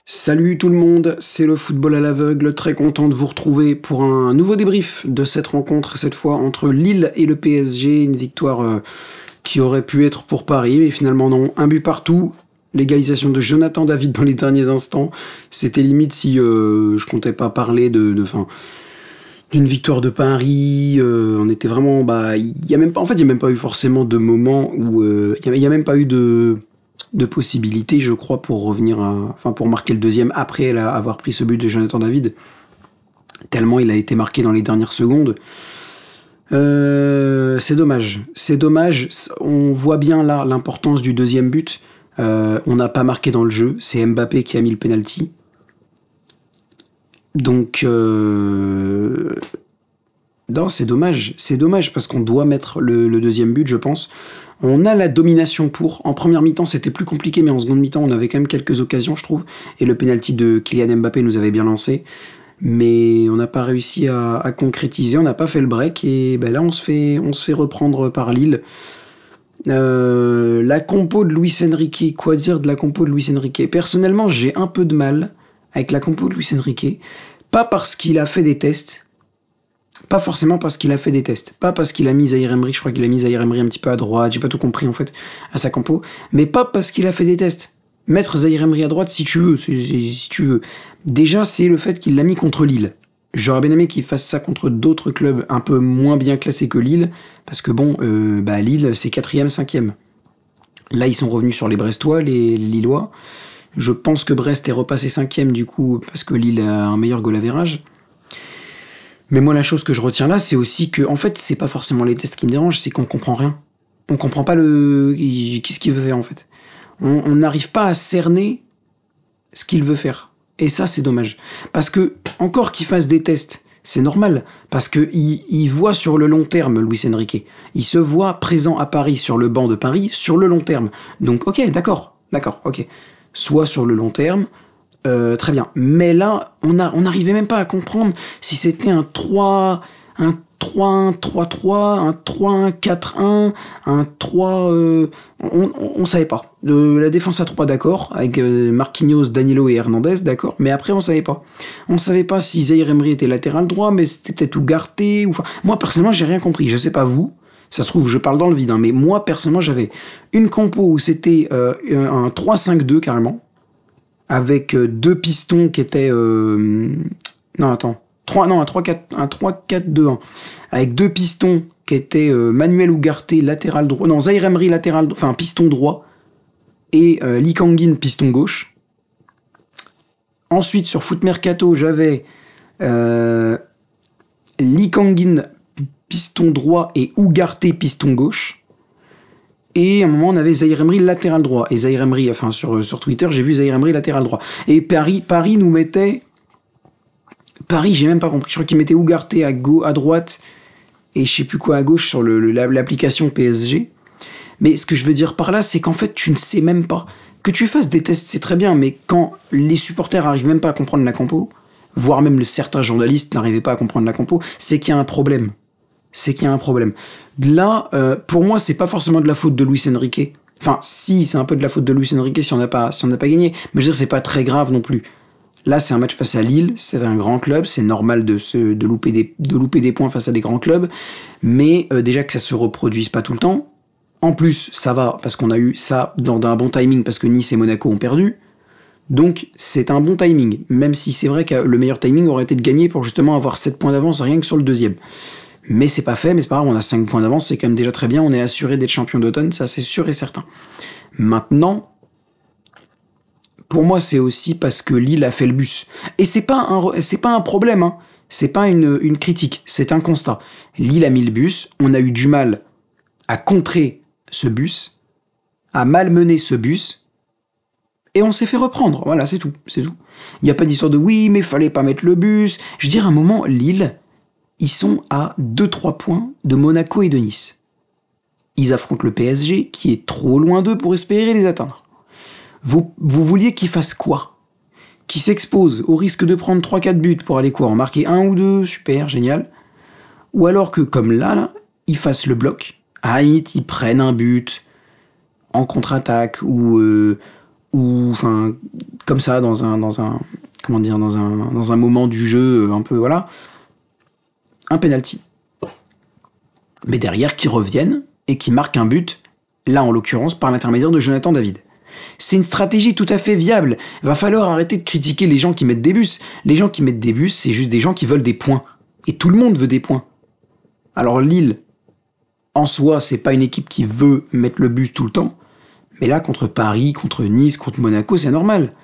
Salut tout le monde, c'est le football à l'aveugle, très content de vous retrouver pour un nouveau débrief de cette rencontre, cette fois entre Lille et le PSG, une victoire qui aurait pu être pour Paris, mais finalement non, un but partout, l'égalisation de Jonathan David dans les derniers instants, c'était limite si je comptais pas parler d'une victoire de Paris, on était vraiment, il y a même pas, en fait il y a même pas eu forcément de moment où, il y a même pas eu de possibilités, je crois, pour pour marquer le deuxième après avoir pris ce but de Jonathan David. Tellement il a été marqué dans les dernières secondes. C'est dommage. C'est dommage. On voit bien là l'importance du deuxième but. On n'a pas marqué dans le jeu. C'est Mbappé qui a mis le penalty. Donc, non, c'est dommage. C'est dommage parce qu'on doit mettre le deuxième but, je pense. On a la domination pour. En première mi-temps, c'était plus compliqué, mais en seconde mi-temps, on avait quand même quelques occasions, je trouve. Et le penalty de Kylian Mbappé nous avait bien lancé. Mais on n'a pas réussi à concrétiser, on n'a pas fait le break. Et ben là, on se fait reprendre par Lille. La compo de Luis Enrique, quoi dire de la compo de Luis Enrique? Personnellement, j'ai un peu de mal avec la compo de Luis Enrique. Pas parce qu'il a fait des tests, pas forcément parce qu'il a fait des tests, pas parce qu'il a mis Zaïre Emery, je crois qu'il a mis Zaïre Emery un petit peu à droite, j'ai pas tout compris en fait à sa compo, mais pas parce qu'il a fait des tests. Mettre Zaïre Emery à droite si tu veux, si tu veux. Déjà c'est le fait qu'il l'a mis contre Lille. J'aurais bien aimé qu'il fasse ça contre d'autres clubs un peu moins bien classés que Lille, parce que bon, Lille c'est 4ème, 5ème. Là ils sont revenus sur les Brestois, les Lillois. Je pense que Brest est repassé 5ème du coup, parce que Lille a un meilleur goal average. Mais moi, la chose que je retiens là, c'est aussi que, en fait, c'est pas forcément les tests qui me dérangent, c'est qu'on comprend rien. On comprend pas qu'est-ce qu'il veut faire, en fait. On n'arrive pas à cerner ce qu'il veut faire. Et ça, c'est dommage. Parce que, encore qu'il fasse des tests, c'est normal. Parce que il voit sur le long terme, Luis Enrique. Il se voit présent à Paris, sur le banc de Paris, sur le long terme. Donc, ok, d'accord, ok. Soit sur le long terme, très bien. Mais là, on n'arrivait même pas à comprendre si c'était un 3-1-3-3, un 3-1-4-1, un 3... on savait pas. La défense à 3, d'accord, avec Marquinhos, Danilo et Hernandez, d'accord, mais après, on savait pas. On savait pas si Zaïre Emery était latéral droit, mais c'était peut-être Ugarte, ou... Enfin, moi, personnellement, j'ai rien compris. Je sais pas vous. Ça se trouve, je parle dans le vide, hein, mais moi, personnellement, j'avais une compo où c'était un 3-5-2, carrément, avec deux pistons qui étaient... Non, attends. Un 3-4-2-1. Avec deux pistons qui étaient Manuel Ugarte, latéral droit. Non, Zaïre Emery, latéral... Enfin, piston droit. Et Lee Kangin, piston gauche. Ensuite, sur Foot Mercato, j'avais Lee Kangin, piston droit, et Ugarte, piston gauche. Et à un moment, on avait Zaïre Emery latéral droit. Et Zaïre Emery, enfin sur Twitter, j'ai vu Zaïre Emery latéral droit. Et Paris nous mettait... Paris, j'ai même pas compris. Je crois qu'il mettait Ugarte à droite et je sais plus quoi à gauche sur l'application PSG. Mais ce que je veux dire par là, c'est qu'en fait, tu ne sais même pas. Que tu fasses des tests, c'est très bien, mais quand les supporters arrivent même pas à comprendre la compo, voire même certains journalistes n'arrivaient pas à comprendre la compo, c'est qu'il y a un problème. Là, pour moi, c'est pas forcément de la faute de Luis Enrique. Enfin, si, c'est un peu de la faute de Luis Enrique si on n'a pas gagné. Mais je veux dire, c'est pas très grave non plus. Là, c'est un match face à Lille, c'est un grand club, c'est normal de louper des points face à des grands clubs, mais déjà que ça se reproduise pas tout le temps. En plus, ça va, parce qu'on a eu ça dans un bon timing, parce que Nice et Monaco ont perdu. Donc, c'est un bon timing, même si c'est vrai que le meilleur timing aurait été de gagner pour justement avoir 7 points d'avance rien que sur le deuxième. Mais c'est pas fait, mais c'est pas grave, on a 5 points d'avance, c'est quand même déjà très bien, on est assuré d'être champion d'automne, ça c'est sûr et certain. Maintenant, pour moi, c'est aussi parce que Lille a fait le bus. Et c'est pas un problème, hein. C'est pas une critique, c'est un constat. Lille a mis le bus, on a eu du mal à contrer ce bus, à malmener ce bus, et on s'est fait reprendre. Voilà, c'est tout. Il n'y a pas d'histoire de oui, mais fallait pas mettre le bus. Je veux dire, à un moment, Lille, ils sont à 2-3 points de Monaco et de Nice. Ils affrontent le PSG, qui est trop loin d'eux pour espérer les atteindre. Vous vouliez qu'ils fassent quoi? Qu'ils s'exposent au risque de prendre 3-4 buts pour aller quoi? En marquer 1 ou 2, super, génial. Ou alors que, comme là, ils fassent le bloc. À la limite, ils prennent un but en contre-attaque ou enfin comme ça, dans un moment du jeu, un peu, voilà, un penalty. Mais derrière, qui reviennent et qui marquent un but, là, en l'occurrence, par l'intermédiaire de Jonathan David. C'est une stratégie tout à fait viable. Il va falloir arrêter de critiquer les gens qui mettent des bus. Les gens qui mettent des bus, c'est juste des gens qui veulent des points. Et tout le monde veut des points. Alors Lille, en soi, c'est pas une équipe qui veut mettre le bus tout le temps. Mais là, contre Paris, contre Nice, contre Monaco, c'est normal.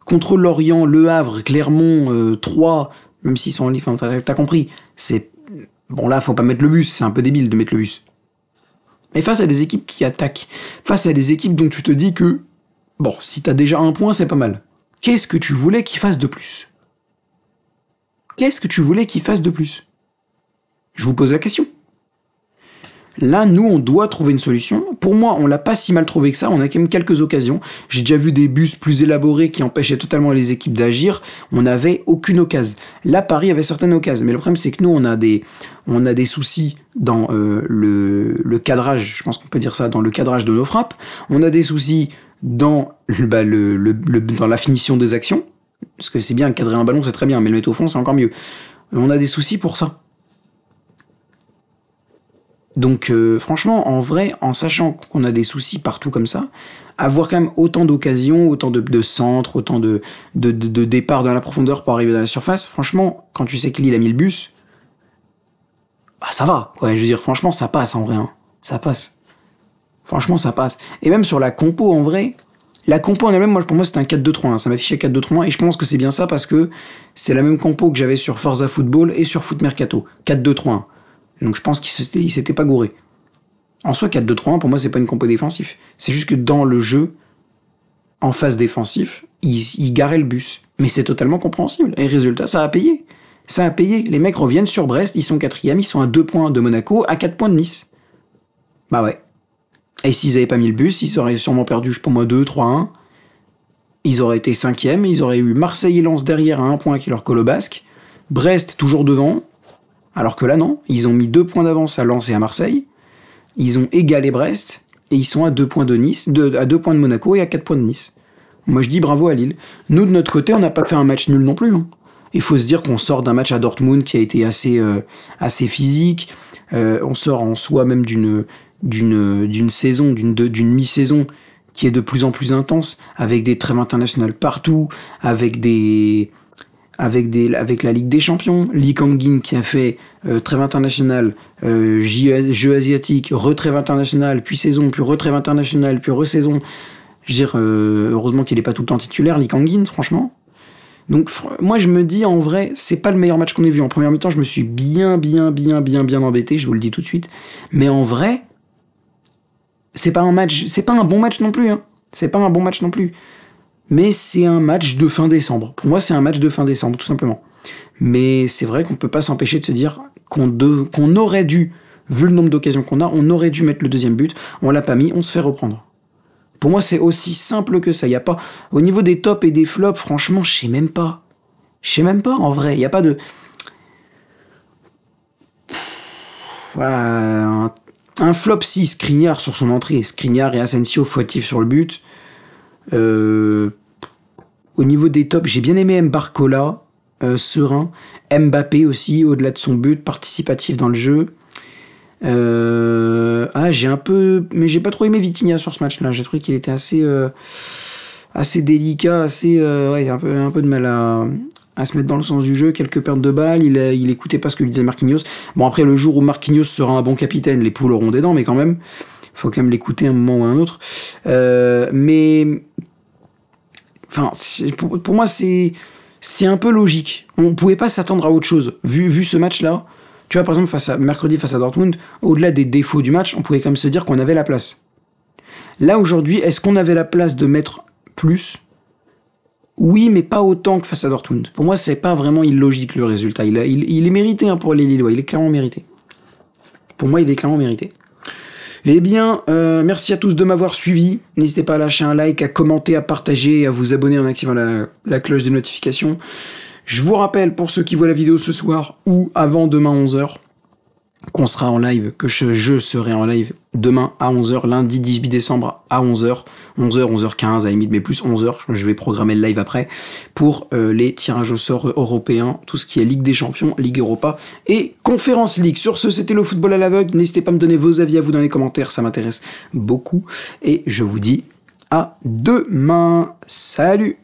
Contre Lorient, Le Havre, Clermont, Troyes, même s'ils sont en Ligue, enfin, t'as compris. C'est... Bon là, faut pas mettre le bus, c'est un peu débile de mettre le bus. Mais face à des équipes qui attaquent, face à des équipes dont tu te dis que, bon, si t'as déjà un point, c'est pas mal. Qu'est-ce que tu voulais qu'ils fassent de plus ? Qu'est-ce que tu voulais qu'ils fassent de plus ? Je vous pose la question. Là, nous, on doit trouver une solution. Pour moi, on l'a pas si mal trouvé que ça. On a quand même quelques occasions. J'ai déjà vu des bus plus élaborés qui empêchaient totalement les équipes d'agir. On n'avait aucune occasion. Là, Paris avait certaines occasions. Mais le problème, c'est que nous, on a des soucis dans le cadrage. Je pense qu'on peut dire ça, dans le cadrage de nos frappes. On a des soucis dans dans la finition des actions. Parce que c'est bien, cadrer un ballon, c'est très bien. Mais le mettre au fond, c'est encore mieux. On a des soucis pour ça. Donc franchement, en vrai, en sachant qu'on a des soucis partout comme ça, avoir quand même autant d'occasions, autant de centres, autant de départs dans la profondeur pour arriver dans la surface, franchement, quand tu sais que Lille a mis le bus, bah ça va, quoi. Je veux dire, franchement, ça passe en vrai, hein. Ça passe. Franchement, ça passe. Et même sur la compo, en vrai, la compo en elle-même, pour moi, c'était un 4-2-3-1. Ça m'affichait 4-2-3-1 et je pense que c'est bien ça parce que c'est la même compo que j'avais sur Forza Football et sur Foot Mercato. 4-2-3-1. Donc je pense qu'il s'était pas gouré. En soi, 4-2-3-1, pour moi, c'est pas une compo défensif. C'est juste que dans le jeu, en phase défensif, il garait le bus. Mais c'est totalement compréhensible. Et résultat, ça a payé. Ça a payé. Les mecs reviennent sur Brest, ils sont 4e, ils sont à 2 points de Monaco, à 4 points de Nice. Bah ouais. Et s'ils avaient pas mis le bus, ils auraient sûrement perdu, pour moi, 2-3-1. Ils auraient été 5e, ils auraient eu Marseille et Lens derrière à 1 point qui leur colle au basque. Brest toujours devant. Alors que là, non, ils ont mis 2 points d'avance à Lens et à Marseille, ils ont égalé Brest, et ils sont à 2 points de Nice, à 2 points de Monaco et à 4 points de Nice. Moi, je dis bravo à Lille. Nous, de notre côté, on n'a pas fait un match nul non plus. Hein. Il faut se dire qu'on sort d'un match à Dortmund qui a été assez physique, on sort en soi même d'une saison, d'une mi-saison qui est de plus en plus intense, avec des trêves internationales partout, avec la Ligue des Champions, Lee Kang-in qui a fait trêve internationale, jeux asiatiques, retrêve internationale, puis saison, puis retrêve internationale, puis re-saison. Je veux dire, heureusement qu'il est pas tout le temps titulaire, Lee Kang-in, franchement. Donc moi je me dis en vrai, c'est pas le meilleur match qu'on ait vu. En première mi-temps, je me suis bien embêté, je vous le dis tout de suite. Mais en vrai, c'est pas un bon match non plus. Hein. C'est pas un bon match non plus. Mais c'est un match de fin décembre. Pour moi, c'est un match de fin décembre, tout simplement. Mais c'est vrai qu'on peut pas s'empêcher de se dire qu'on aurait dû, vu le nombre d'occasions qu'on a, on aurait dû mettre le deuxième but. On l'a pas mis, on se fait reprendre. Pour moi, c'est aussi simple que ça. Y a pas, au niveau des tops et des flops, franchement, je sais même pas. En vrai. Y a pas de... Voilà, un flop si, Skriniar sur son entrée. Skriniar et Asensio fautifs sur le but. Au niveau des tops, j'ai bien aimé Mbarkola, serein. Mbappé aussi, au-delà de son but, participatif dans le jeu. Mais j'ai pas trop aimé Vitinha sur ce match-là. J'ai trouvé qu'il était assez délicat, un peu de mal à se mettre dans le sens du jeu, quelques pertes de balles, il écoutait pas ce que lui disait Marquinhos. Bon, après, le jour où Marquinhos sera un bon capitaine, les poules auront des dents, mais quand même, faut quand même l'écouter un moment ou un autre. Enfin, pour moi, c'est un peu logique. On pouvait pas s'attendre à autre chose. Vu ce match-là, tu vois, par exemple, mercredi face à Dortmund, au-delà des défauts du match, on pouvait quand même se dire qu'on avait la place. Là, aujourd'hui, est-ce qu'on avait la place de mettre plus ? Oui, mais pas autant que face à Dortmund. Pour moi, c'est pas vraiment illogique le résultat. Il est mérité hein, pour les Lillois. Il est clairement mérité. Pour moi, il est clairement mérité. Eh bien, merci à tous de m'avoir suivi. N'hésitez pas à lâcher un like, à commenter, à partager, à vous abonner en activant la cloche des notifications. Je vous rappelle, pour ceux qui voient la vidéo ce soir ou avant demain 11h, qu'on sera en live, que je serai en live demain à 11h, lundi 18 décembre à 11h, 11h15 à la limite, mais plus 11h, je vais programmer le live après, pour les tirages au sort européens, tout ce qui est Ligue des Champions, Ligue Europa et Conference League. Sur ce, c'était le football à l'aveugle, n'hésitez pas à me donner vos avis à vous dans les commentaires, ça m'intéresse beaucoup, et je vous dis à demain, salut!